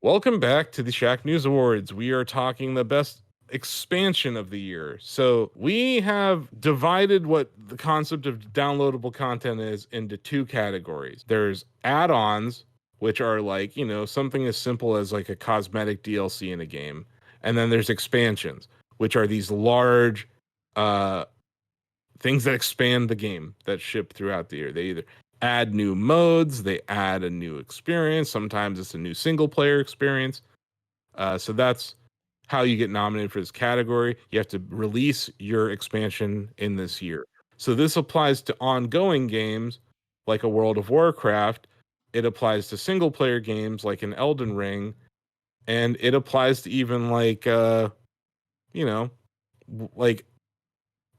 Welcome back to the Shacknews Awards. We are talking the best expansion of the year. So we have divided what the concept of downloadable content is into two categories. There's add-ons, which are like, something as simple as like a cosmetic DLC in a game. And then there's expansions, which are these large things that expand the game that ship throughout the year. They either add new modes, they add a new experience. Sometimes it's a new single player experience. So that's how you get nominated for this category. You have to release your expansion in this year. So this applies to ongoing games like a World of Warcraft. It applies to single player games like an Elden Ring, and it applies to even like like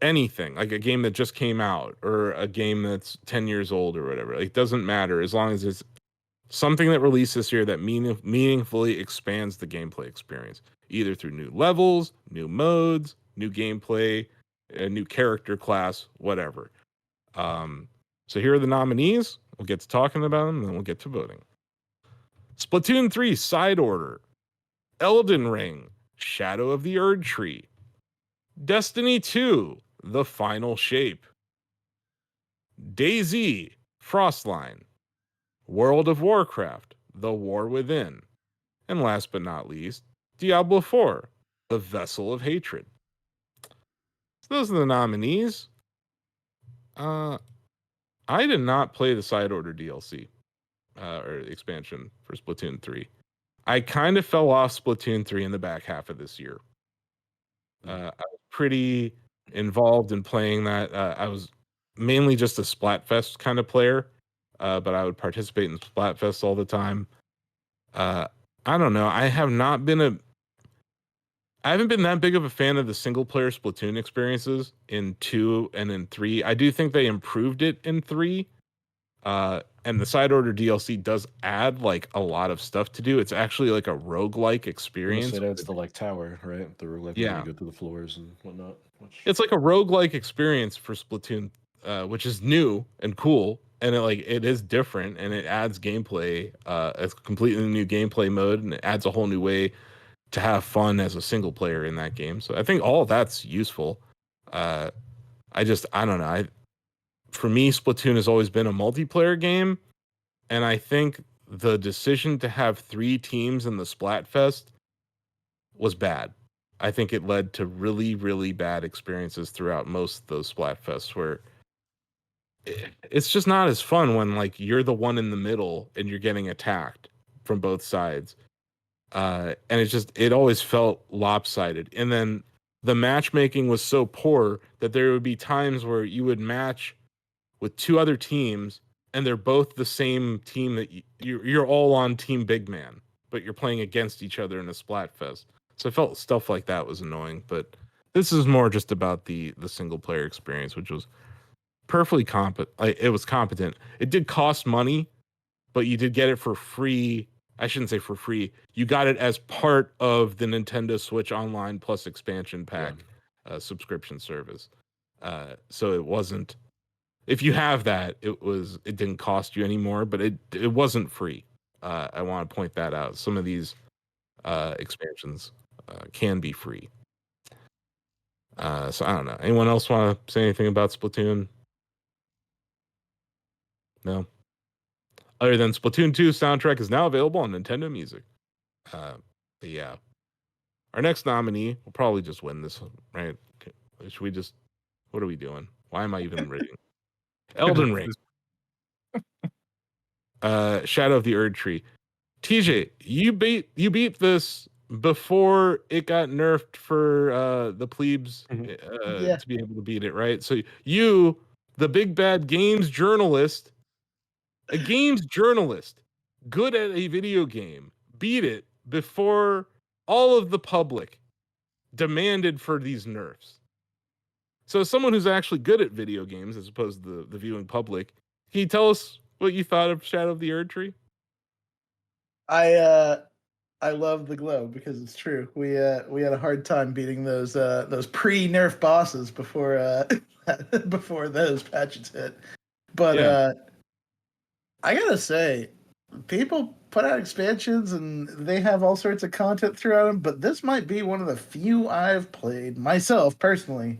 anything, like a game that just came out or a game that's 10 years old or whatever. Like, it doesn't matter as long as it's something that released this year that meaningfully expands the gameplay experience, either through new levels, new modes, new gameplay, a new character class, whatever. So here are the nominees. We'll get to talking about them, and then we'll get to voting. Splatoon 3 Side Order, Elden Ring, Shadow of the Erdtree, Destiny 2 The Final Shape, DayZ Frostline, World of Warcraft The War Within, and last but not least, Diablo 4 The Vessel of Hatred. So those are the nominees. I did not play the Side Order DLC or expansion for Splatoon 3. I kind of fell off Splatoon 3 in the back half of this year. I was pretty involved in playing that. I was mainly just a Splatfest kind of player, but I would participate in Splatfest all the time. I don't know. I haven't been that big of a fan of the single player Splatoon experiences in 2 and in 3. I do think they improved it in 3. And the Side Order DLC does add like a lot of stuff to do. It's actually like a roguelike experience. It's the like tower, right? The roguelike where you go through the floors and whatnot. It's like a roguelike experience for Splatoon, which is new and cool, and it is different, and it adds gameplay. It's a completely new gameplay mode, and it adds a whole new way to have fun as a single player in that game. So I think all of that's useful. I don't know. For me, Splatoon has always been a multiplayer game, and I think the decision to have 3 teams in the Splatfest was bad. I think it led to really, really bad experiences throughout most of those Splatfests where it's just not as fun when like you're the one in the middle and you're getting attacked from both sides. And it always felt lopsided. And then the matchmaking was so poor that there would be times where you would match with 2 other teams and they're both the same team that you're all on Team Big Man, but you're playing against each other in a Splatfest. So I felt stuff like that was annoying, but this is more just about the single player experience, which was perfectly competent. It was competent. It did cost money, but you did get it for free. I shouldn't say for free. You got it as part of the Nintendo Switch Online Plus expansion pack subscription service. So it wasn't. If you have that, it didn't cost you anymore, but it wasn't free. I want to point that out. Some of these expansions can be free. So I don't know. Anyone else want to say anything about Splatoon? No. Other than Splatoon 2 soundtrack is now available on Nintendo Music. But yeah. Our next nominee will probably just win this, right? Should we just... What are we doing? Why am I even reading? Elden Ring. Shadow of the Erdtree. TJ, you beat this before it got nerfed for the plebes to be able to beat it, right? So you, the big bad games journalist, a games journalist, good at a video game, beat it before all of the public demanded for these nerfs. So as someone who's actually good at video games as opposed to the viewing public, can you tell us what you thought of Shadow of the Erdtree? I love the glow because it's true. We had a hard time beating those pre-nerf bosses before before those patches hit. But I gotta say, people put out expansions and they have all sorts of content throughout them, but this might be one of the few I've played myself personally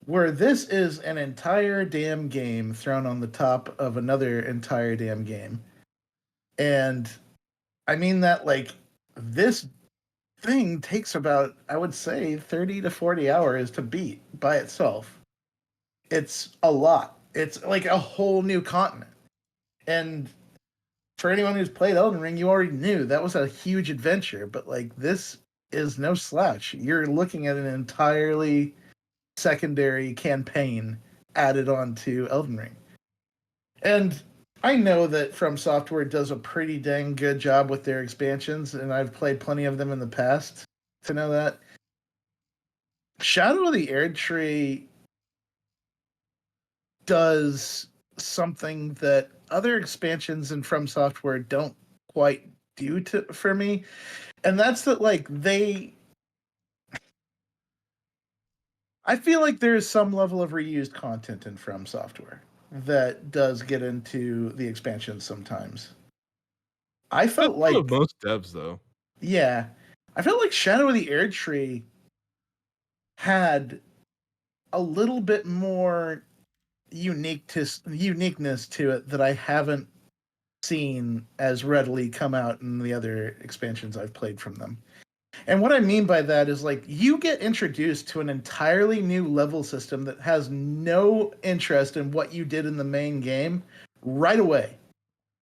where this is an entire damn game thrown on the top of another entire damn game. And I mean that like this thing takes about, I would say, 30 to 40 hours to beat by itself. It's a lot. It's like a whole new continent. And for anyone who's played Elden Ring, you already knew that was a huge adventure, but like this is no slouch. You're looking at an entirely secondary campaign added on to Elden Ring. And I know that From Software does a pretty dang good job with their expansions, and I've played plenty of them in the past to know that. Shadow of the Erdtree does something that other expansions in From Software don't quite do for me, and that's that like I feel like there's some level of reused content in From Software that does get into the expansions sometimes. I felt That's like most devs though. Yeah. I felt like Shadow of the Erdtree had a little bit more uniqueness to it that I haven't seen as readily come out in the other expansions I've played from them. And what I mean by that is like you get introduced to an entirely new level system that has no interest in what you did in the main game right away.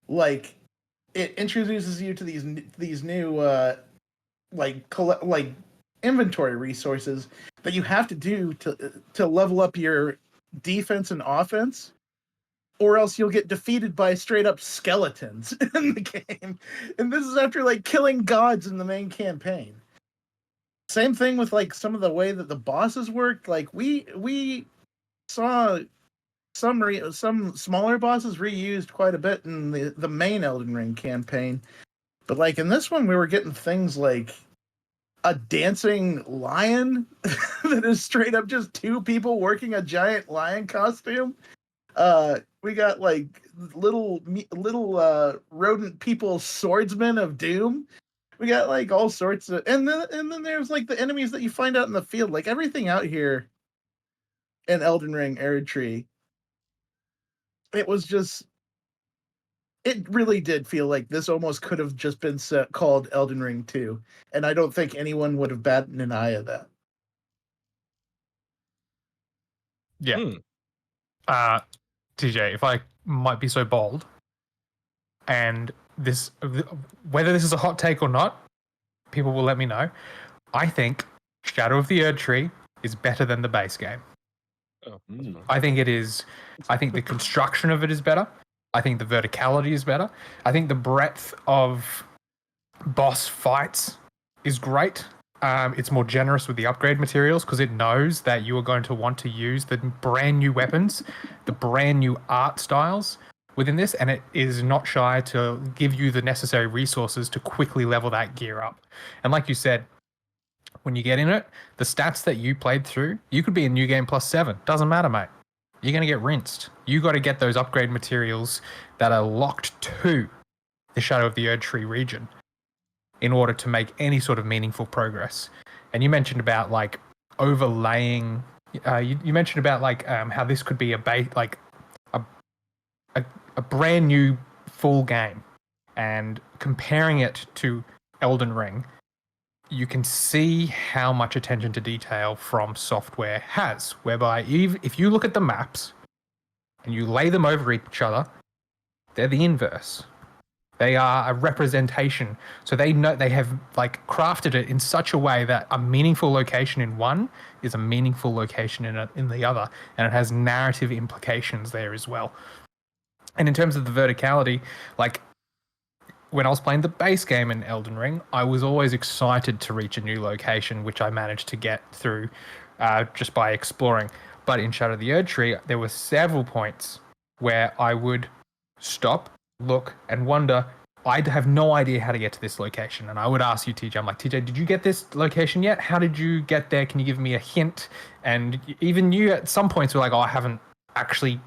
Like it introduces you to these new like inventory resources that you have to do to level up your defense and offense, or else you'll get defeated by straight up skeletons in the game. And this is after like killing gods in the main campaign. Same thing with like some of the way that the bosses worked. Like we saw some smaller bosses reused quite a bit in the main Elden Ring campaign. But like in this one, we were getting things like a dancing lion that is straight up just two people working a giant lion costume. We got like little rodent people swordsmen of doom. We got like all sorts of, and then there's like the enemies that you find out in the field. Like everything out here in Elden Ring Erdtree, it was just, it really did feel like this almost could have just been called Elden Ring 2, and I don't think anyone would have batted an eye at that. Yeah. TJ, if I might be so bold, and whether this is a hot take or not, people will let me know. I think Shadow of the Erdtree is better than the base game. I think it is. I think the construction of it is better. I think the verticality is better. I think the breadth of boss fights is great. It's more generous with the upgrade materials because it knows that you are going to want to use the brand new weapons, the brand new art styles within this, and it is not shy to give you the necessary resources to quickly level that gear up. And like you said, when you get in it, the stats that you played through, you could be in New Game +7. Doesn't matter, mate. You're going to get rinsed. You got to get those upgrade materials that are locked to the Shadow of the Erdtree region in order to make any sort of meaningful progress. And you mentioned about like overlaying. You mentioned about like how this could be a brand new full game, and comparing it to Elden Ring, you can see how much attention to detail From Software has, whereby if you look at the maps and you lay them over each other, they're the inverse. They are a representation. So they know, they have like crafted it in such a way that a meaningful location in one is a meaningful location in the other, and it has narrative implications there as well. And in terms of the verticality, like when I was playing the base game in Elden Ring, I was always excited to reach a new location, which I managed to get through just by exploring. But in Shadow of the Erdtree, there were several points where I would stop, look, and wonder, I have no idea how to get to this location. And I would ask you, TJ, I'm like, TJ, did you get this location yet? How did you get there? Can you give me a hint? And even you at some points were like, oh, I haven't actually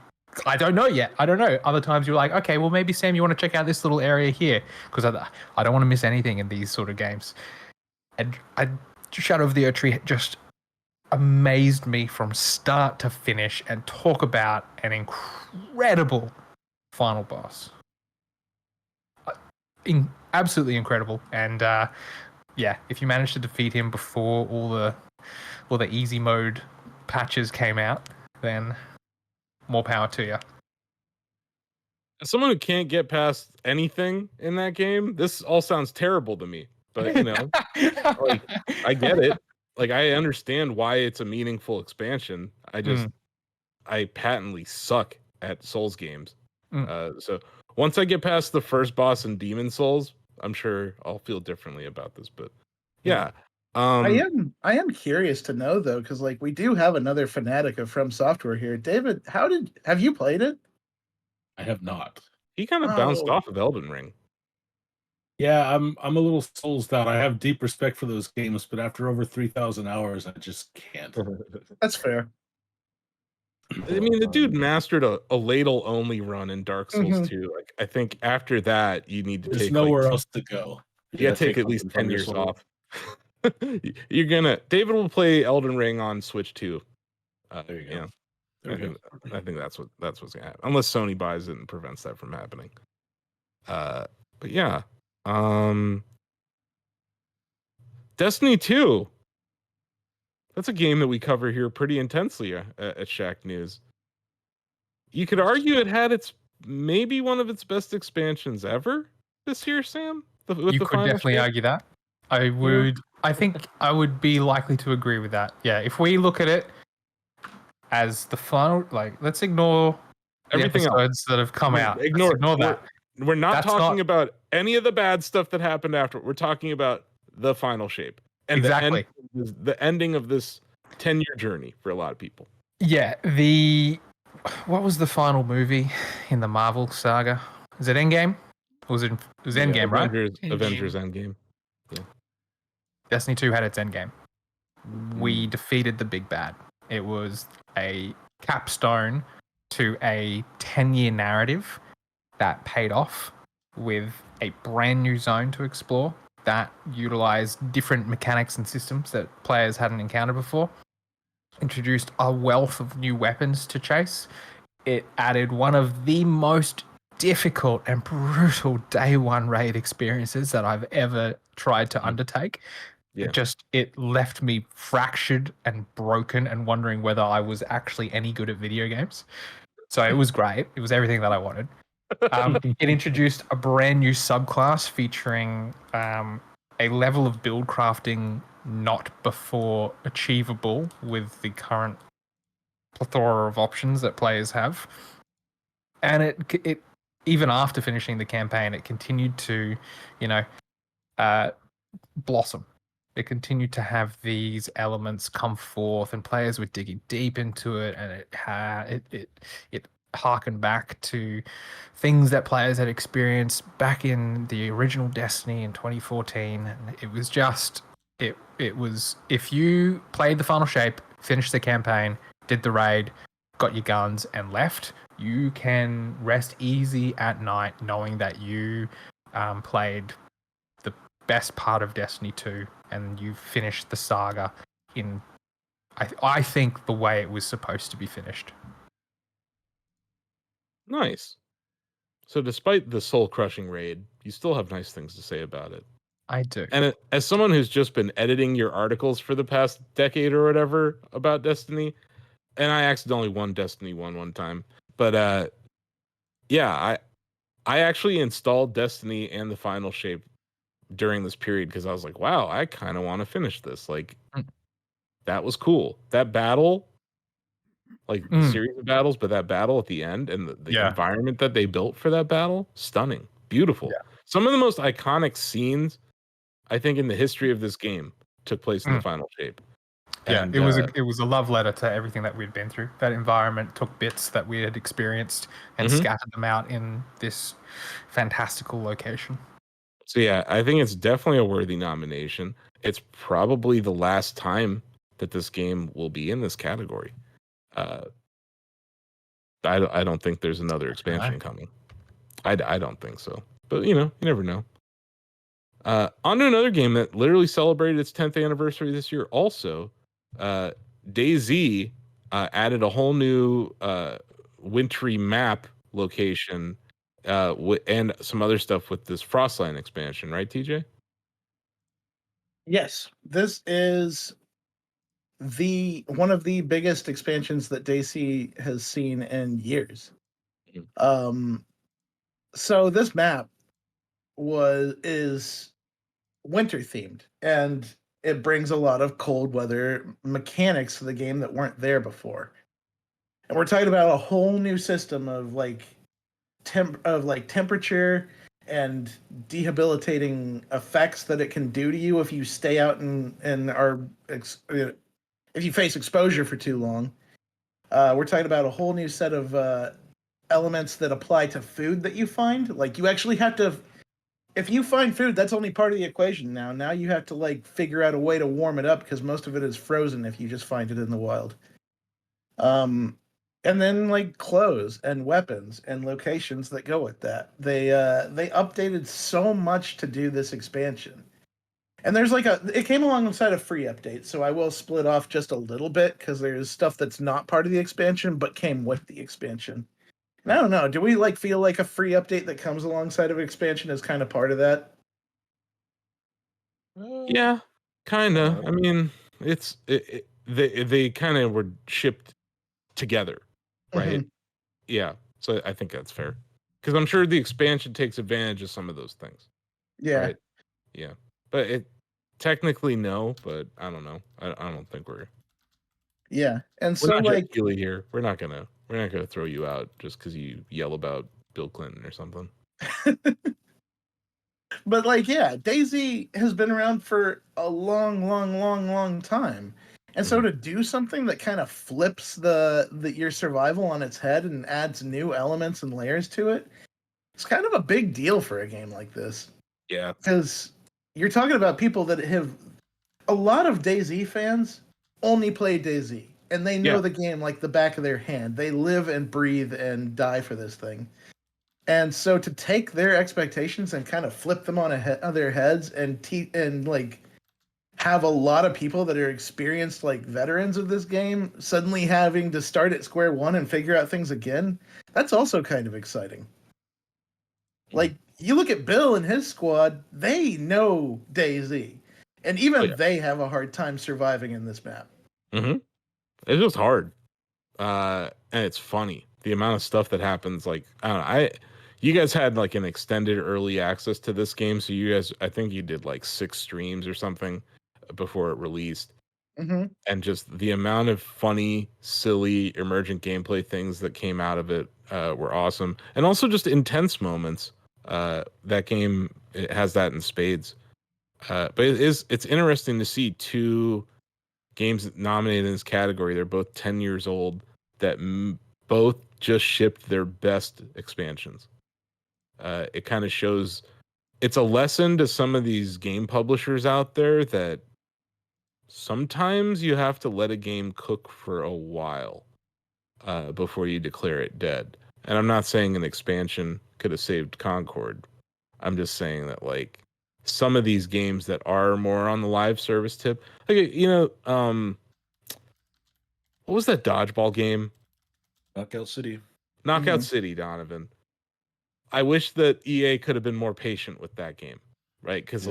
I don't know yet. I don't know. Other times you're like, okay, well maybe Sam, you want to check out this little area here because I don't want to miss anything in these sort of games. And Shadow of the Erdtree just amazed me from start to finish, and talk about an incredible final boss. Absolutely incredible. And yeah, if you manage to defeat him before all the easy mode patches came out, then more power to you. As someone who can't get past anything in that game, this all sounds terrible to me. But you know, like, I get it. Like, I understand why it's a meaningful expansion. I patently suck at Souls games. So once I get past the first boss in Demon Souls, I'm sure I'll feel differently about this. But yeah. I am curious to know though, because like we do have another fanatic of From Software here. David, have you played it? I have not. He kind of bounced off of Elden Ring. Yeah, I'm a little Souls out. I have deep respect for those games, but after over 3,000 hours, I just can't. That's fair. I mean, the dude mastered a ladle only run in Dark Souls 2. Like, I think after that, you need to There's take nowhere else to go. You gotta take at least 10 years off. David will play Elden Ring on Switch 2. There you go. I think that's what's gonna happen, unless Sony buys it and prevents that from happening. But yeah, Destiny 2. That's a game that we cover here pretty intensely at Shacknews. You could argue it had maybe one of its best expansions ever this year, Sam. You could definitely argue that. I would. I think I would be likely to agree with that. Yeah, if we look at it as the final, like, let's ignore everything episodes that have come out. Ignore that. We're not talking about any of the bad stuff that happened after. We're talking about the final shape. And exactly. The ending of this 10-year journey for a lot of people. Yeah. What was the final movie in the Marvel saga? Is it Endgame? It was Endgame, right? Avengers Endgame. Yeah. Destiny 2 had its Endgame. We defeated the big bad. It was a capstone to a 10-year narrative that paid off with a brand new zone to explore that utilized different mechanics and systems that players hadn't encountered before. Introduced a wealth of new weapons to chase. It added one of the most difficult and brutal day one raid experiences that I've ever tried to undertake. Yeah. It left me fractured and broken and wondering whether I was actually any good at video games. So it was great. It was everything that I wanted. It introduced a brand new subclass featuring a level of build crafting not before achievable with the current plethora of options that players have. And it even after finishing the campaign, it continued to, blossom. It continued to have these elements come forth, and players were digging deep into it, and it harkened back to things that players had experienced back in the original Destiny in 2014. And it was just, it was, if you played the final shape, finished the campaign, did the raid, got your guns, and left, you can rest easy at night knowing that you played the best part of Destiny 2 and you finished the saga in, I think, the way it was supposed to be finished. Nice. So despite the soul-crushing raid, you still have nice things to say about it. I do. And as someone who's just been editing your articles for the past decade or whatever about Destiny, and I accidentally won Destiny 1 one time, but yeah, I actually installed Destiny and the final shape during this period because I was like, wow, I kind of want to finish this. Like, that was cool. That battle, like series of battles, but that battle at the end and the environment that they built for that battle, stunning, beautiful. Yeah. Some of the most iconic scenes, I think, in the history of this game took place in the final shape. Yeah, and, it was a love letter to everything that we'd been through. That environment took bits that we had experienced and scattered them out in this fantastical location. So yeah, I think it's definitely a worthy nomination. It's probably the last time that this game will be in this category. I don't think there's another expansion coming. I don't think so. But you never know. On to another game that literally celebrated its 10th anniversary this year. Also, DayZ added a whole new wintry map location and some other stuff with this Frostline expansion, right, TJ? Yes, this is one of the biggest expansions that DayZ has seen in years. So this map is winter themed, and it brings a lot of cold weather mechanics to the game that weren't there before. And we're talking about a whole new system of temperature and debilitating effects that it can do to you if you stay out and are if you face exposure for too long. We're talking about a whole new set of elements that apply to food that you find. Like, you actually have to, if you find food, that's only part of the equation now. Now you have to figure out a way to warm it up, because most of it is frozen if you just find it in the wild. And then clothes and weapons and locations that go with that. They updated so much to do this expansion. And there's it came alongside a free update, so I will split off just a little bit, because there's stuff that's not part of the expansion but came with the expansion. And I don't know, do we feel like a free update that comes alongside of an expansion is kind of part of that? Yeah, kind of. I mean, they kind of were shipped together, right? Mhm. Yeah, so I think that's fair, because I'm sure the expansion takes advantage of some of those things, Yeah. right? Yeah, but it technically no, but I don't know. I don't think we're Yeah. And we're so not Jeff Keighley here. We're not gonna throw you out just because you yell about Bill Clinton or something. But yeah, DayZ has been around for a long, long, long, long time. And so to do something that kind of flips your survival on its head and adds new elements and layers to it, it's kind of a big deal for a game like this. Yeah. Because you're talking about people that have, a lot of DayZ fans only play DayZ, and they know the game like the back of their hand. They live and breathe and die for this thing. And so to take their expectations and kind of flip them on their heads and have a lot of people that are experienced veterans of this game suddenly having to start at square one and figure out things again, that's also kind of exciting. You look at Bill and his squad, they know DayZ, and even they have a hard time surviving in this map. It's just hard, and it's funny the amount of stuff that happens. I don't know. You guys had an extended early access to this game, so you guys, I think you did 6 streams or something before it released. And just the amount of funny, silly, emergent gameplay things that came out of it were awesome, and also just intense moments. That game, it has that in spades. But it's interesting to see 2 games nominated in this category. They're both 10 years old that both just shipped their best expansions. It kind of shows, it's a lesson to some of these game publishers out there that sometimes you have to let a game cook for a while before you declare it dead. And I'm not saying an expansion could have saved Concord. I'm just saying that some of these games that are more on the live service tip, what was that dodgeball game? Knockout City. Knockout City, Donovan. I wish that EA could have been more patient with that game, right? Because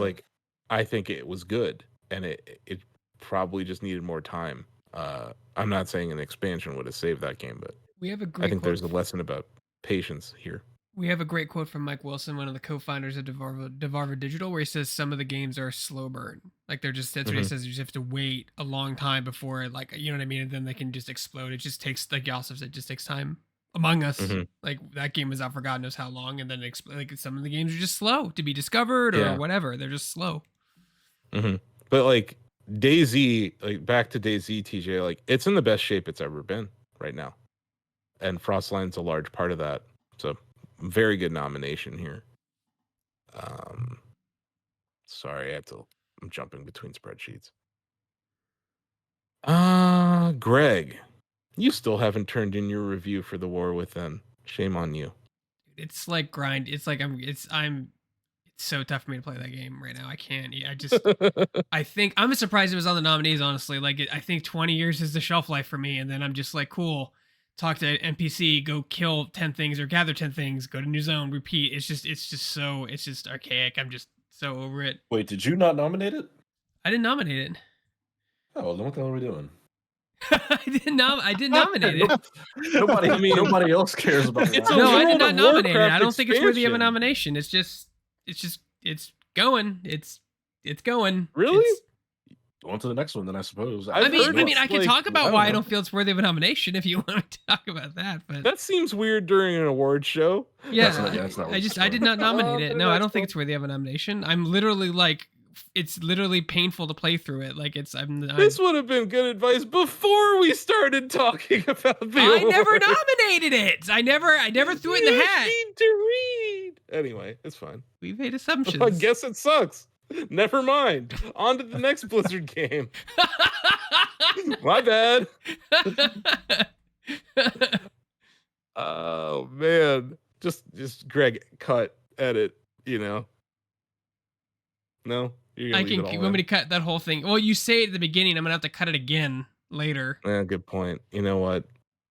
I think it was good, and it probably just needed more time. I'm not saying an expansion would have saved that game, but we have a great I think there's a lesson about patience here. We have a great quote from Mike Wilson, one of the co-founders of Devolver Digital, where he says some of the games are slow burn. That's what he says. You just have to wait a long time before, you know what I mean? And then they can just explode. It just takes, like Yosef said, it just takes time. Among Us, that game was out for God knows how long, and then some of the games are just slow to be discovered or whatever. They're just slow. But DayZ, back to DayZ, TJ, it's in the best shape it's ever been right now, and Frostline's a large part of that. So very good nomination here. Sorry, I'm jumping between spreadsheets. Greg, You still haven't turned in your review for The War Within. Shame on you. It's like grind. It's like it's so tough for me to play that game right now. I can't. I just I think I'm surprised it was on the nominees. Honestly, like I think 20 years is the shelf life for me, and then I'm just like, cool. Talk to NPC, go kill 10 things or gather 10 things, go to new zone, repeat. It's just archaic. I'm just so over it. Wait, did you not nominate it? I didn't nominate it. Oh, well, then what the hell are we doing? I didn't nominate it. Nobody else cares about It's that. a No, I World did not of nominate it. Warcraft I don't think it's worthy of a expansion. nomination. It's going. It's going. Really? It's- On to the next one, then I suppose. I've I mean, heard I it's can like- talk about I why I don't know. don't feel it's worthy of a nomination if you want to talk about that. But That seems weird during an award show. yeah, that's not what it's I did for. not nominate it. No, I don't think that's it's worthy of a nomination. I'm literally like, it's literally painful to play through it. Like I'm This would have been good advice before we started talking about the I never award. nominated it. I never threw it in the You hat. need to read. Anyway, it's fine. We made assumptions. I guess it sucks. Never mind. On to the next Blizzard game. My bad. Oh man. Just Greg, cut, edit, No? You're gonna I leave can. it all You want in? me to cut that whole thing? Well, you say it at the beginning. I'm gonna have to cut it again later. Good point. You know what?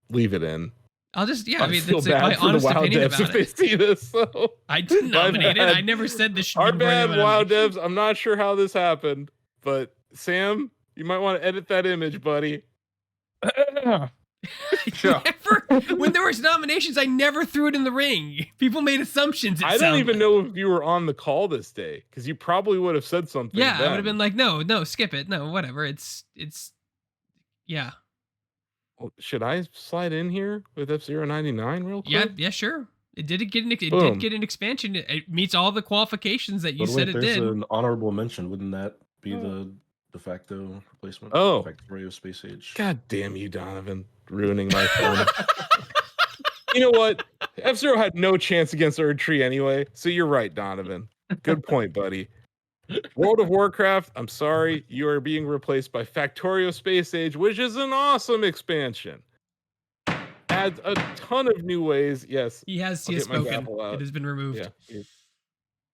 Leave it in. I'll just I mean feel that's like my bad for the honest WoW opinion devs if about they it. see this. So. I didn't My nominate it. bad. I never said this should Our be worthy bad, of a WoW nomination. devs. I'm not sure how this happened, but Sam, you might want to edit that image, buddy. Sure. When there was nominations, I never threw it in the ring. People made assumptions. I don't even know if you were on the call this day because you probably would have said something. Yeah, I would have then. been like, no, skip it. No, whatever. Yeah. Well, should I slide in here with F099 real quick? Yeah, sure. It did get Boom. an expansion. It meets all the qualifications that you But said wait, it there's did. an honorable mention. Wouldn't that be the de facto replacement? Oh. Factorio Space Age. God damn you, Donovan, ruining my phone. You know what? F-Zero had no chance against Erdtree anyway, so you're right, Donovan. Good point, buddy. World of Warcraft, I'm sorry, you are being replaced by Factorio Space Age, which is an awesome expansion. Adds a ton of new ways. Yes. He has I'll get my spoken. gavel out. It has been removed. Yeah.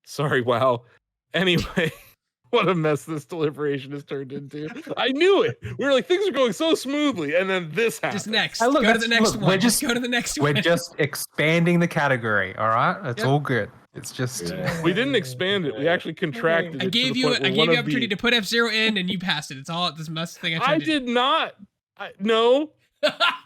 Sorry, WoW. Anyway, what a mess this deliberation has turned into. I knew it. We were like, things are going so smoothly, and then this happened. Just next. Hey, look, go to the that's- next look, one. we're Just just- go to the next We're one. just expanding the category, all right? It's Yep. all good. It's just Yeah. We didn't expand it. We actually contracted I it. gave to the you point where the one of opportunity to put F-Zero in, and you passed it. It's all this must thing I tried I to did not. No,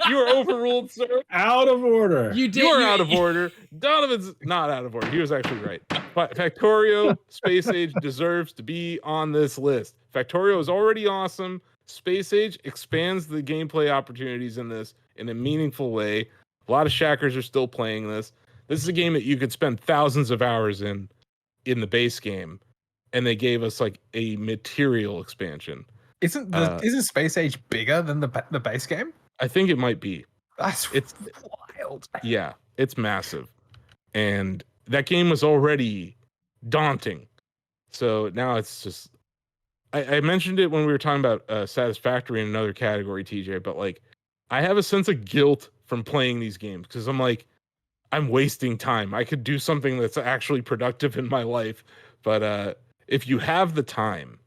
you are overruled, sir. Out of order. You did. You are out of order. Donovan's not out of order. He was actually right. But Factorio Space Age deserves to be on this list. Factorio is already awesome. Space Age expands the gameplay opportunities in this in a meaningful way. A lot of Shackers are still playing this. This is a game that you could spend thousands of hours in the base game, and they gave us like a material expansion. isn't Space Age bigger than the base game? I think it might be. That's It's wild. Yeah, it's massive. And that game was already daunting. So now it's just I mentioned it when we were talking about Satisfactory in another category, TJ, but like I have a sense of guilt from playing these games because I'm like, I'm wasting time. I could do something that's actually productive in my life. But if you have the time,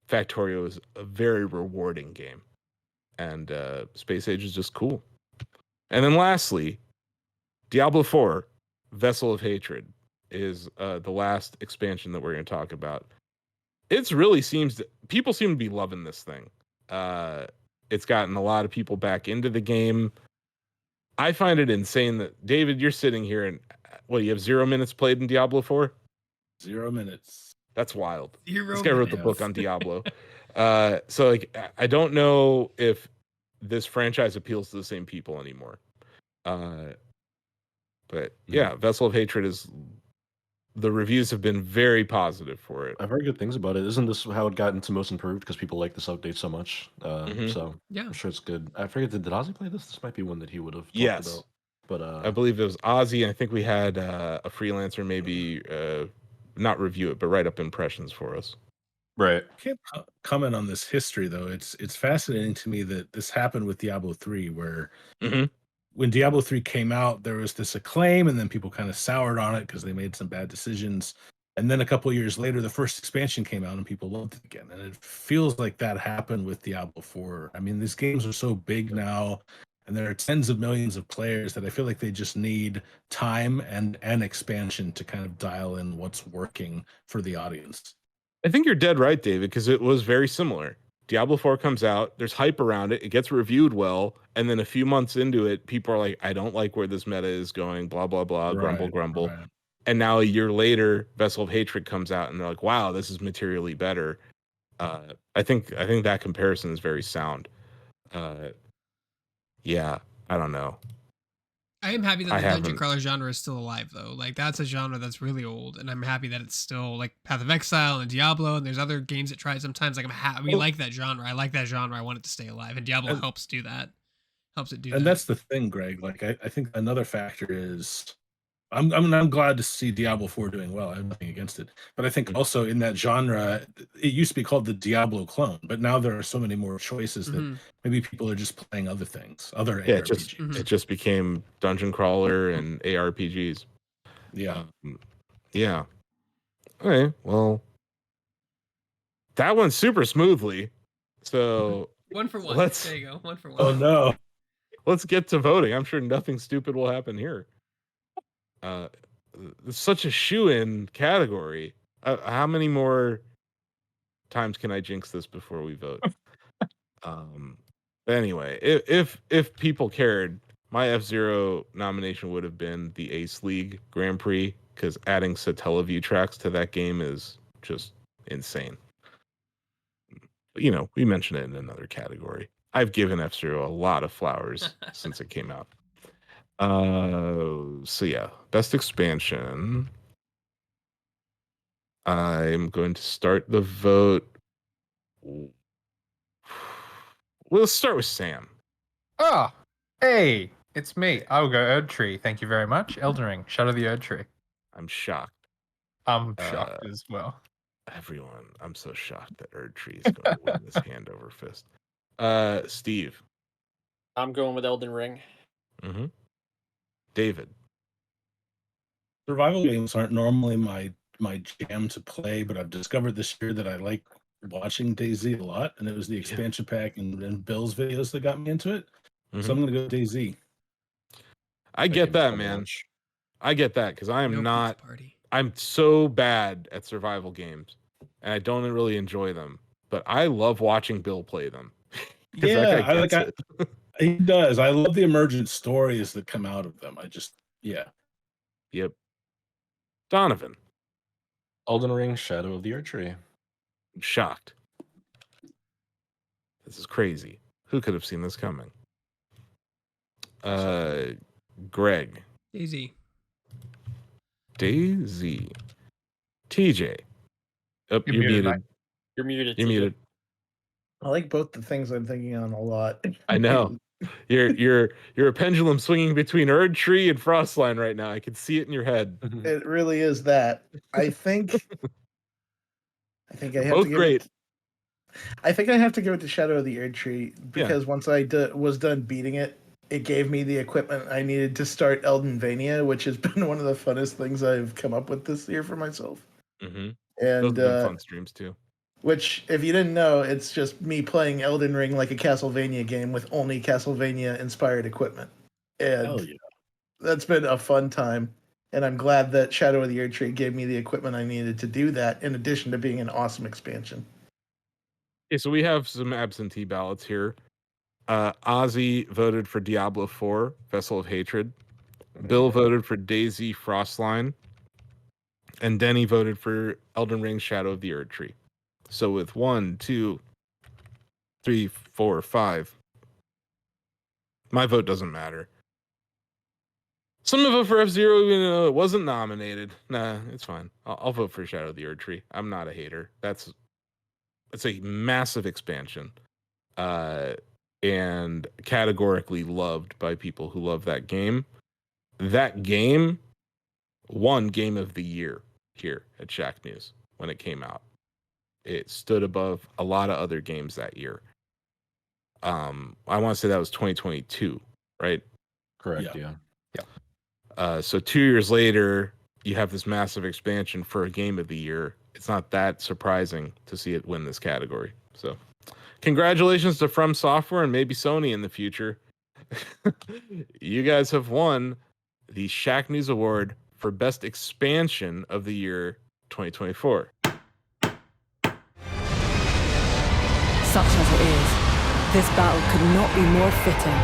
Factorio is a very rewarding game. And Space Age is just cool. And then lastly, Diablo 4, Vessel of Hatred, is the last expansion that we're going to talk about. People seem to be loving this thing. It's gotten a lot of people back into the game. I find it insane that, David, you're sitting here and, you have 0 minutes played in Diablo 4? 0 minutes. That's wild. Zero This guy wrote the minutes. book on Diablo. So like, I don't know if this franchise appeals to the same people anymore. But yeah, Vessel of Hatred the reviews have been very positive for it. I've heard good things about it. Isn't this how it got into most improved? Because people like this update so much. Mhm. So Yeah. I'm sure it's good. I forget, did Ozzy play this? This might be one that he would have talked Yes. about. But I believe it was Ozzy. I think we had a freelancer maybe not review it, but write up impressions for us. Right. I can't comment on this history though. It's fascinating to me that this happened with Diablo 3, where Mhm. when Diablo 3 came out, there was this acclaim, and then people kind of soured on it because they made some bad decisions. And then a couple of years later, the first expansion came out, and people loved it again. And it feels like that happened with Diablo 4. I mean, these games are so big now, and there are tens of millions of players that I feel like they just need time and expansion to kind of dial in what's working for the audience. I think you're dead right, David, because it was very similar. Diablo 4 comes out, there's hype around it, it gets reviewed well, and then a few months into it, people are like, I don't like where this meta is going, blah, blah, blah, grumble, Right, grumble. right. And now a year later, Vessel of Hatred comes out, and they're like, wow, this is materially better. I think that comparison is very sound. Yeah, I don't know. I am happy that I the dungeon haven't. crawler genre is still alive, though. Like, that's a genre that's really old, and I'm happy that it's still like Path of Exile and Diablo, and there's other games that try it sometimes. Like, we like that genre. I like that genre. I want it to stay alive, and Diablo And, helps do that. Helps it do and that. that's the thing, Greg. Like, I think another factor is I'm glad to see Diablo 4 doing well. I have nothing against it. But I think also in that genre, it used to be called the Diablo clone, but now there are so many more choices that Mhm. maybe people are just playing other things, other Yeah, ARPGs. it just became dungeon crawler and ARPGs. Yeah. Yeah. Okay, well, that went super smoothly. So 1 for 1. let's There you go. 1 for 1. Oh no. let's get to voting. I'm sure nothing stupid will happen here. It's such a shoe-in category. How many more times can I jinx this before we vote? Anyway, if people cared, my F-Zero nomination would have been the Ace League Grand Prix, because adding Satellaview tracks to that game is just insane. But, we mentioned it in another category. I've given F-Zero a lot of flowers since it came out. So yeah, best expansion. I'm going to start the vote. We'll start with Sam. Oh, hey, it's me. I'll go Erdtree. Thank you very much. Elden Ring, Shadow of the Erdtree. I'm shocked. I'm shocked as well. Everyone, I'm so shocked that Erdtree is going to win this hand over fist. Steve. I'm going with Elden Ring. Mm-hmm. David. Survival games aren't normally my jam to play, but I've discovered this year that I like watching DayZ a lot, and it was the expansion pack and Bill's videos that got me into it. Mm-hmm. So I'm gonna go DayZ. I get that, man. I get that, because I am No not. pizza party. I'm so bad at survival games, and I don't really enjoy them. But I love watching Bill play them. Yeah, that guy gets it. he does. I love the emergent stories that come out of them. Yeah. Yep. Donovan. Elden Ring, Shadow of the Erdtree. I'm shocked. This is crazy. Who could have seen this coming? Greg. Daisy. Daisy. TJ. Oh, you're muted. Mike. You're muted. You're TJ. muted. I like both the things I'm thinking on a lot. I know. You're a pendulum swinging between Erdtree and Frostline right now. I can see it in your head. It really is that. I think I have Both to give great. it. I think I have to give it to Shadow of the Erdtree because once I was done beating it, it gave me the equipment I needed to start Eldenvania, which has been one of the funnest things I've come up with this year for myself. Mm-hmm. And Those have been fun streams too. which, if you didn't know, it's just me playing Elden Ring like a Castlevania game with only Castlevania-inspired equipment. And Hell yeah. that's been a fun time. And I'm glad that Shadow of the Erdtree gave me the equipment I needed to do that, in addition to being an awesome expansion. Okay, so we have some absentee ballots here. Ozzy voted for Diablo 4, Vessel of Hatred. Bill voted for DayZ Frostline. And Denny voted for Elden Ring, Shadow of the Erdtree. So with 1, 2, 3, 4, 5. My vote doesn't matter. Some vote for F-Zero, even though it wasn't nominated. Nah, it's fine. I'll vote for Shadow of the Erdtree. I'm not a hater. It's a massive expansion. And categorically loved by people who love that game. That game won Game of the Year here at Shacknews when it came out. it stood above a lot of other games that year. I want to say that was 2022, right? Correct. Yeah. Yeah. So 2 years later, you have this massive expansion for a game of the year. It's not that surprising to see it win this category. So, congratulations to From Software and maybe Sony in the future. You guys have won the Shacknews Award for Best Expansion of the Year 2024. Such as it is, this battle could not be more fitting.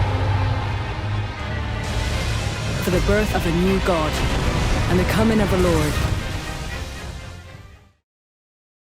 For the birth of a new god and the coming of a lord,